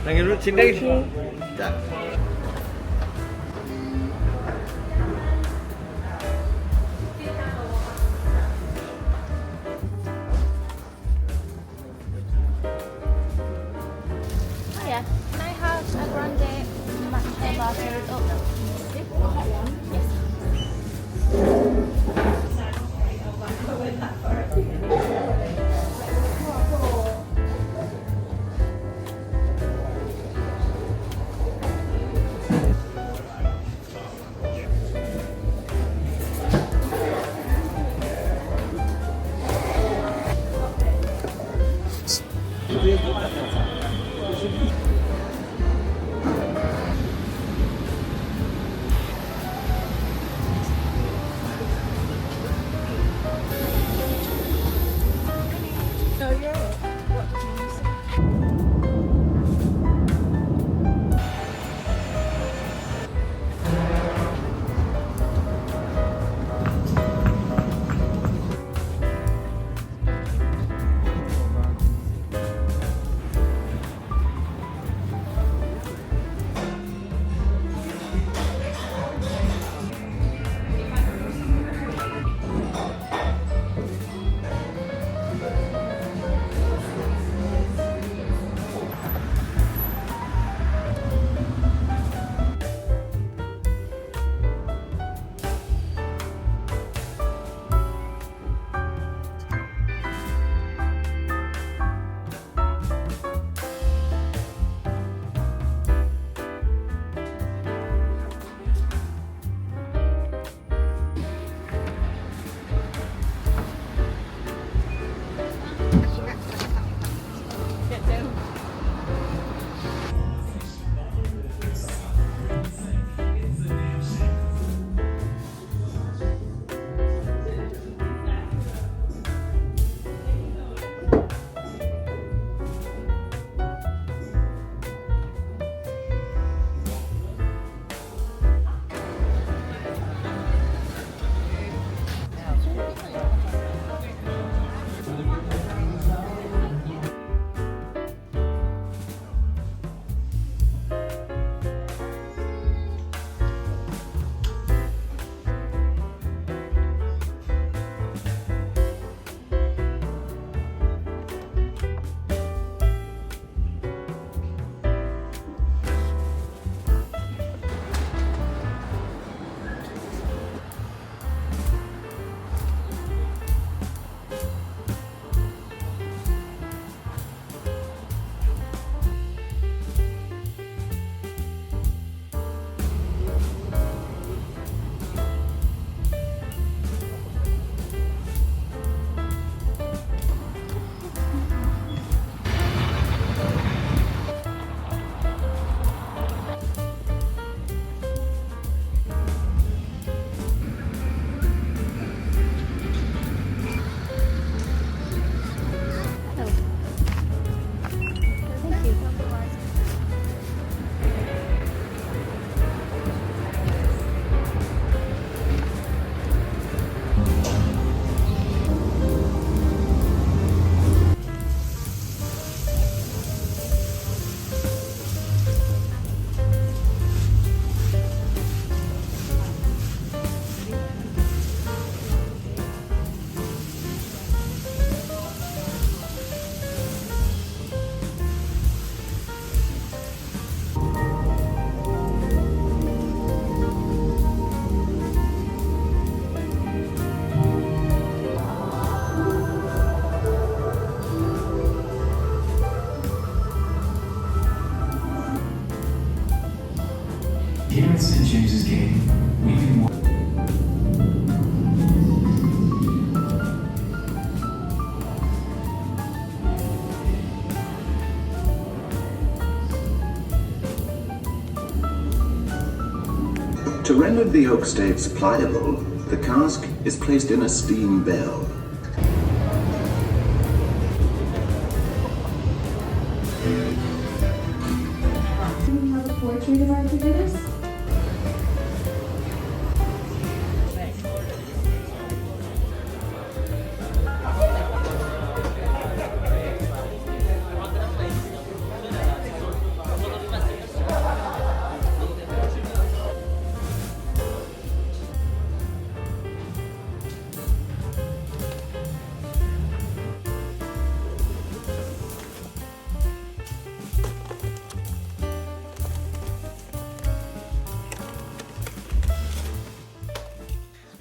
당연히 루틴 자. Hiya, can I have a grande matcha latte with oat milk? Yes. No, you're what teams? Appearance and James's game. We can work. To render the oak staves pliable, the cask is placed in a steam bell. Do we have a portrait of Arthur Guinness?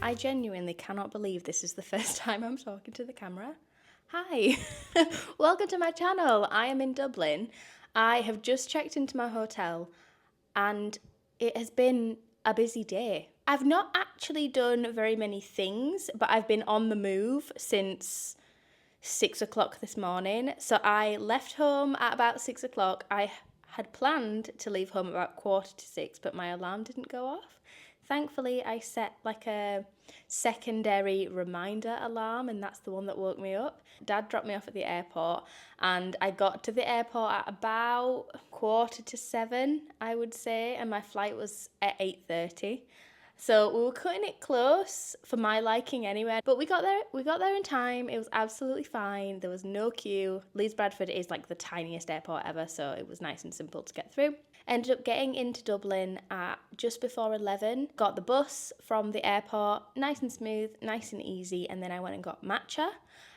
I genuinely cannot believe this is the first time I'm talking to the camera. Hi, welcome to my channel. I am in Dublin. I have just checked into my hotel and it has been a busy day. I've not actually done very many things, but I've been on the move since 6 o'clock this morning. So I left home at about 6 o'clock. I had planned to leave home about 5:45, but my alarm didn't go off. Thankfully, I set like a secondary reminder alarm, and that's the one that woke me up. Dad dropped me off at the airport, and I got to the airport at about 6:45, I would say, and my flight was at 8:30. So we were cutting it close for my liking anyway, but we got there in time. It was absolutely fine. There was no queue. Leeds Bradford is like the tiniest airport ever, so it was nice and simple to get through. Ended up getting into Dublin at just before 11. Got the bus from the airport, nice and smooth, nice and easy, and then I went and got matcha.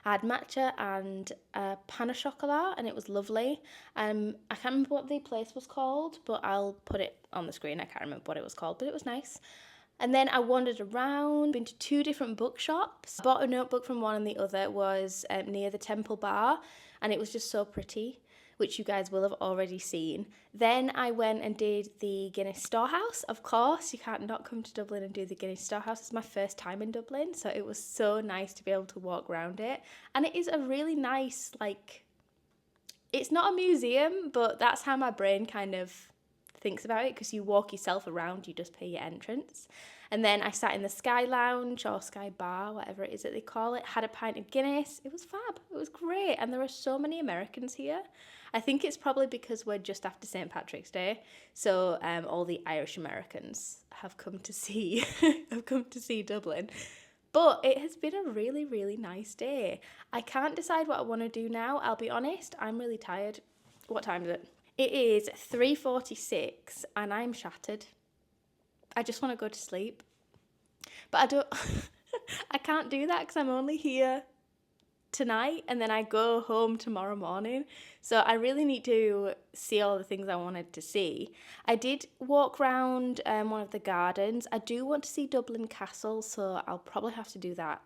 I had matcha and a pain au chocolat, and it was lovely. I can't remember what the place was called, but I'll put it on the screen. I can't remember what it was called, but it was nice. And then I wandered around, been to 2 different bookshops. Bought a notebook from one and the other was near the Temple Bar, and it was just so pretty, which you guys will have already seen. Then I went and did the Guinness Storehouse. Of course, you can't not come to Dublin and do the Guinness Storehouse. It's my first time in Dublin, so it was so nice to be able to walk around it. And it is a really nice, like, it's not a museum, but that's how my brain kind of thinks about it, because you walk yourself around, you just pay your entrance. And then I sat in the Sky Lounge or Sky Bar, whatever it is that they call it, had a pint of Guinness. It was fab. It was great. And there are so many Americans here. I think it's probably because we're just after St. Patrick's Day, so all the Irish Americans have come to see Dublin. But it has been a really, really nice day. I can't decide what I want to do now. I'll be honest, I'm really tired. What time is it? It is 3:46 and I'm shattered. I just want to go to sleep. But I don't, I can't do that because I'm only here tonight and then I go home tomorrow morning. So I really need to see all the things I wanted to see. I did walk around one of the gardens. I do want to see Dublin Castle, so I'll probably have to do that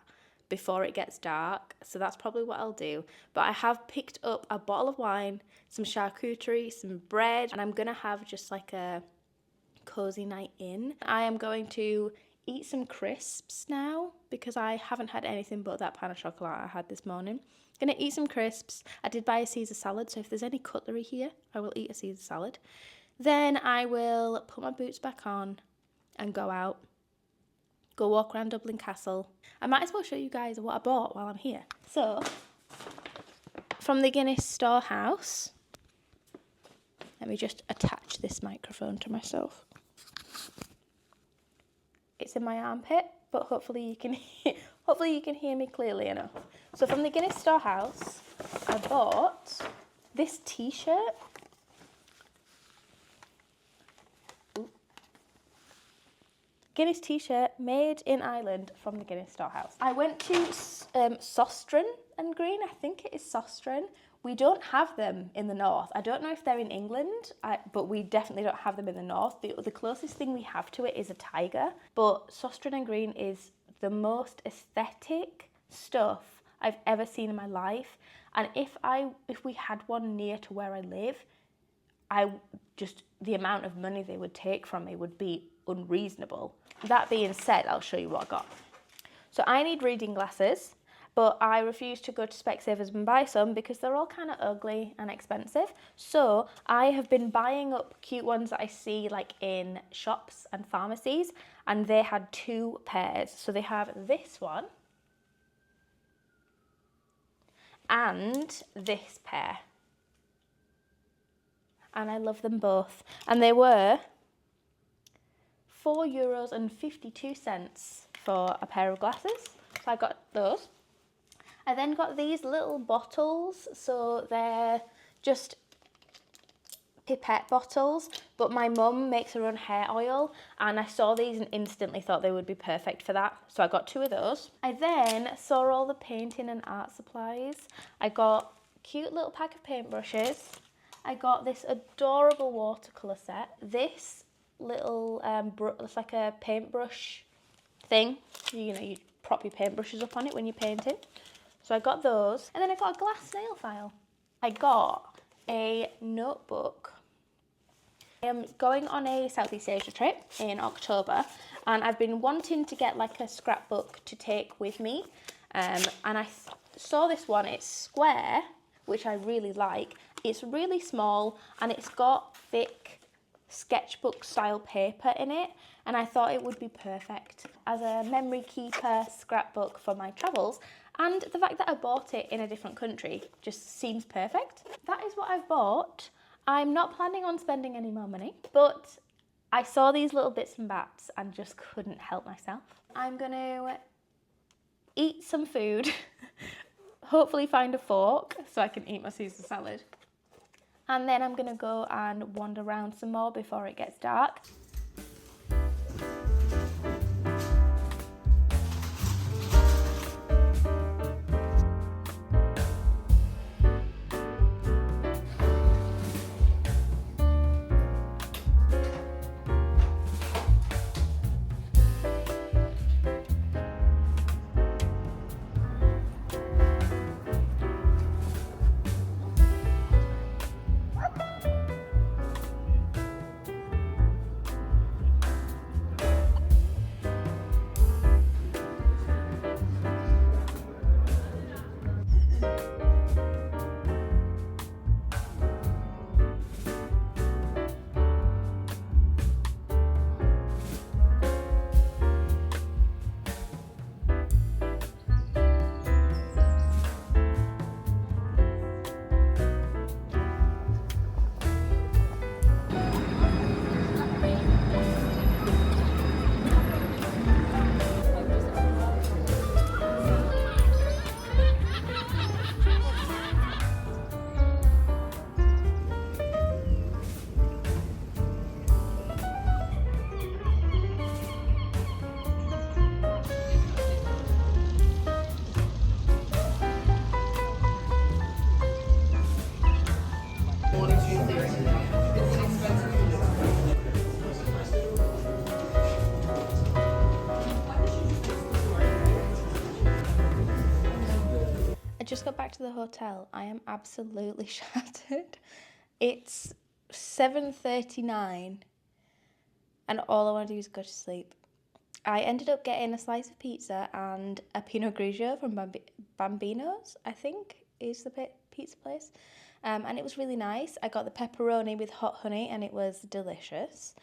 before it gets dark, so that's probably what I'll do. But I have picked up a bottle of wine, some charcuterie, some bread, and I'm gonna have just like a cozy night in. I am going to eat some crisps now because I haven't had anything but that pain au chocolat I had this morning. Gonna eat some crisps. I did buy a Caesar salad, so if there's any cutlery here, I will eat a Caesar salad. Then I will put my boots back on and go out. Go walk around Dublin Castle. I might as well show you guys what I bought while I'm here. So, from the Guinness Storehouse, let me just attach this microphone to myself. It's in my armpit, but hopefully you can hear me clearly enough. So from the Guinness Storehouse, I bought this t-shirt. Guinness t-shirt made in Ireland from the Guinness Storehouse. I went to Sostren and Green, I think it is Sostren. We don't have them in the north. I don't know if they're in England, but we definitely don't have them in the north. The closest thing we have to it is a tiger, but Sostren and Green is the most aesthetic stuff I've ever seen in my life. And if we had one near to where I live, the amount of money they would take from me would be unreasonable. That being said, I'll show you what I got. So I need reading glasses, but I refuse to go to Specsavers and buy some because they're all kind of ugly and expensive. So I have been buying up cute ones that I see like in shops and pharmacies, and they had 2 pairs. So they have this one and this pair. And I love them both. And they were €4.52 for a pair of glasses. So I got those. I then got these little bottles. So they're just pipette bottles, but my mum makes her own hair oil, and I saw these and instantly thought they would be perfect for that. So I got 2 of those. I then saw all the painting and art supplies. I got a cute little pack of paintbrushes. I got this adorable watercolour set. This little, it's like a paintbrush thing. You know, you prop your paintbrushes up on it when you're painting. So I got those. And then I got a glass nail file. I got a notebook. I am going on a Southeast Asia trip in October, and I've been wanting to get like a scrapbook to take with me. And I saw this one. It's square, which I really like. It's really small and it's got thick sketchbook style paper in it, and I thought it would be perfect as a memory keeper scrapbook for my travels. And the fact that I bought it in a different country just seems perfect. That is what I've bought. I'm not planning on spending any more money, but I saw these little bits and bats and just couldn't help myself. I'm gonna eat some food, hopefully find a fork so I can eat my Caesar salad. And then I'm gonna go and wander around some more before it gets dark. I just got back to the hotel. I am absolutely shattered. It's 7:39 and all I want to do is go to sleep. I ended up getting a slice of pizza and a Pinot Grigio from Bambino's, I think is the pizza place. And it was really nice. I got the pepperoni with hot honey and it was delicious.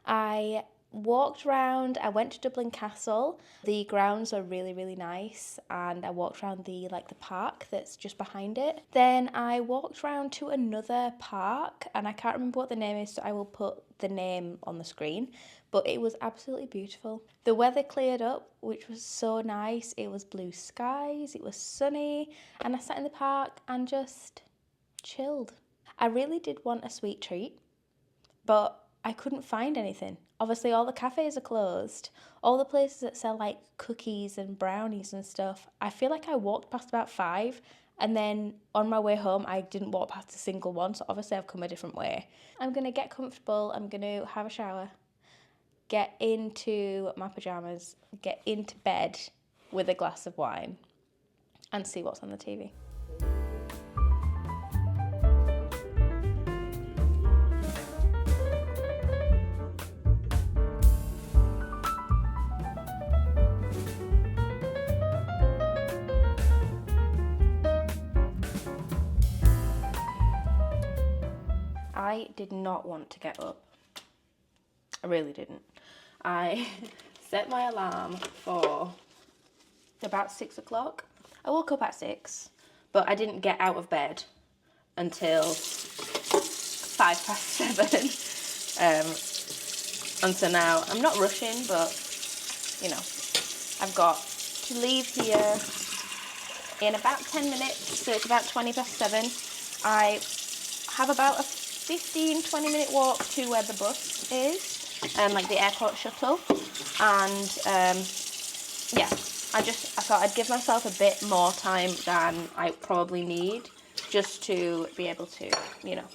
I walked around. I went to Dublin Castle. The grounds are really, really nice, and I walked around the park that's just behind it. Then I walked around to another park, and I can't remember what the name is, so I will put the name on the screen, but it was absolutely beautiful. The weather cleared up, which was so nice. It was blue skies, it was sunny, and I sat in the park and just chilled. I really did want a sweet treat, but I couldn't find anything. Obviously, all the cafes are closed. All the places that sell like cookies and brownies and stuff, I feel like I walked past about 5, and then on my way home, I didn't walk past a single one, so obviously I've come a different way. I'm gonna get comfortable, I'm gonna have a shower, get into my pajamas, get into bed with a glass of wine, and see what's on the TV. I did not want to get up. I really didn't. I set my alarm for about 6 o'clock. I woke up at 6, but I didn't get out of bed until 7:05. And so now I'm not rushing, but you know, I've got to leave here in about 10 minutes, so it's about 7:20. I have about a 15-20 minute walk to where the bus is, like the airport shuttle, and yeah, I thought I'd give myself a bit more time than I probably need, just to be able to, you know,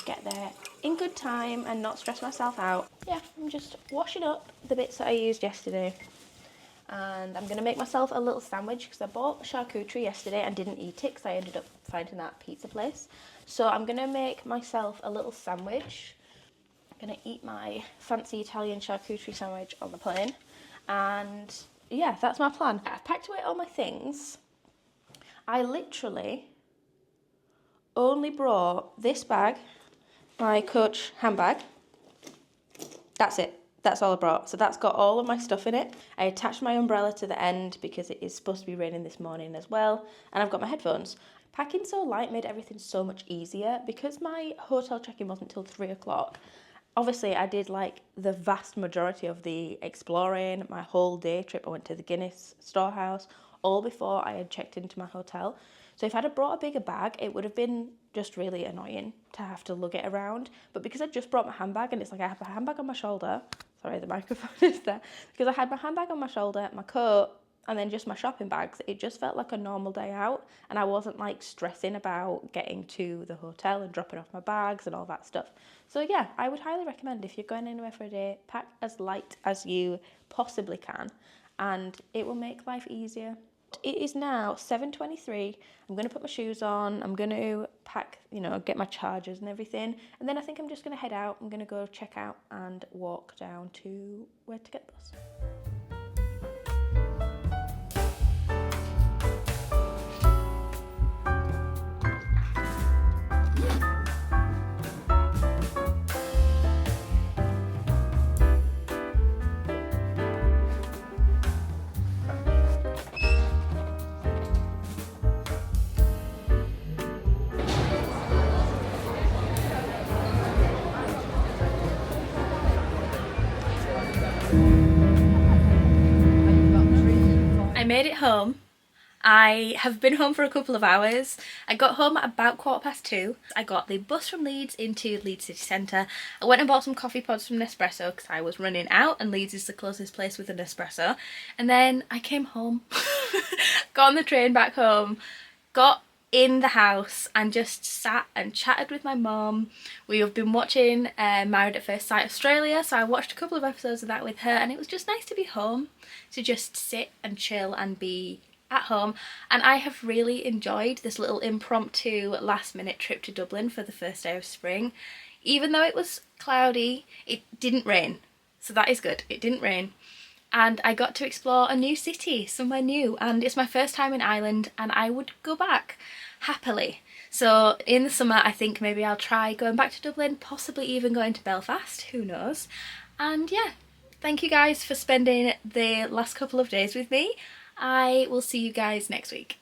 get there in good time and not stress myself out. Yeah, I'm just washing up the bits that I used yesterday, and I'm going to make myself a little sandwich because I bought charcuterie yesterday and didn't eat it because I ended up finding that pizza place. So I'm going to make myself a little sandwich. I'm going to eat my fancy Italian charcuterie sandwich on the plane, and yeah, that's my plan. I've packed away all my things. I literally only brought this bag, my Coach handbag. That's it. That's all I brought. So that's got all of my stuff in it. I attached my umbrella to the end because it is supposed to be raining this morning as well. And I've got my headphones. Packing so light made everything so much easier. Because my hotel check-in wasn't till 3 o'clock, obviously I did like the vast majority of the exploring. My whole day trip, I went to the Guinness Storehouse, all before I had checked into my hotel. So if I'd have brought a bigger bag, it would have been just really annoying to have to lug it around. But because I just brought my handbag, and it's like I have a handbag on my shoulder. Sorry, the microphone is there. Because I had my handbag on my shoulder, my coat, and then just my shopping bags. It just felt like a normal day out, and I wasn't like stressing about getting to the hotel and dropping off my bags and all that stuff. So yeah, I would highly recommend, if you're going anywhere for a day, pack as light as you possibly can, and it will make life easier. It is now 7:23. I'm going to put my shoes on. I'm going to pack, get my chargers and everything. And then I think I'm just going to head out. I'm going to go check out and walk down to where to get the bus. I made it home. I have been home for a couple of hours. I got home at about 2:15. I got the bus from Leeds into Leeds city centre. I went and bought some coffee pods from Nespresso because I was running out, and Leeds is the closest place with a Nespresso. And then I came home, got on the train back home, got in the house and just sat and chatted with my mum. We have been watching Married at First Sight Australia, so I watched a couple of episodes of that with her, and it was just nice to be home, to just sit and chill and be at home. And I have really enjoyed this little impromptu last minute trip to Dublin for the first day of spring. Even though it was cloudy, it didn't rain, so that is good. It didn't rain. And I got to explore a new city, somewhere new, and it's my first time in Ireland, and I would go back happily. So in the summer I think maybe I'll try going back to Dublin, possibly even going to Belfast, who knows. And yeah, thank you guys for spending the last couple of days with me. I will see you guys next week.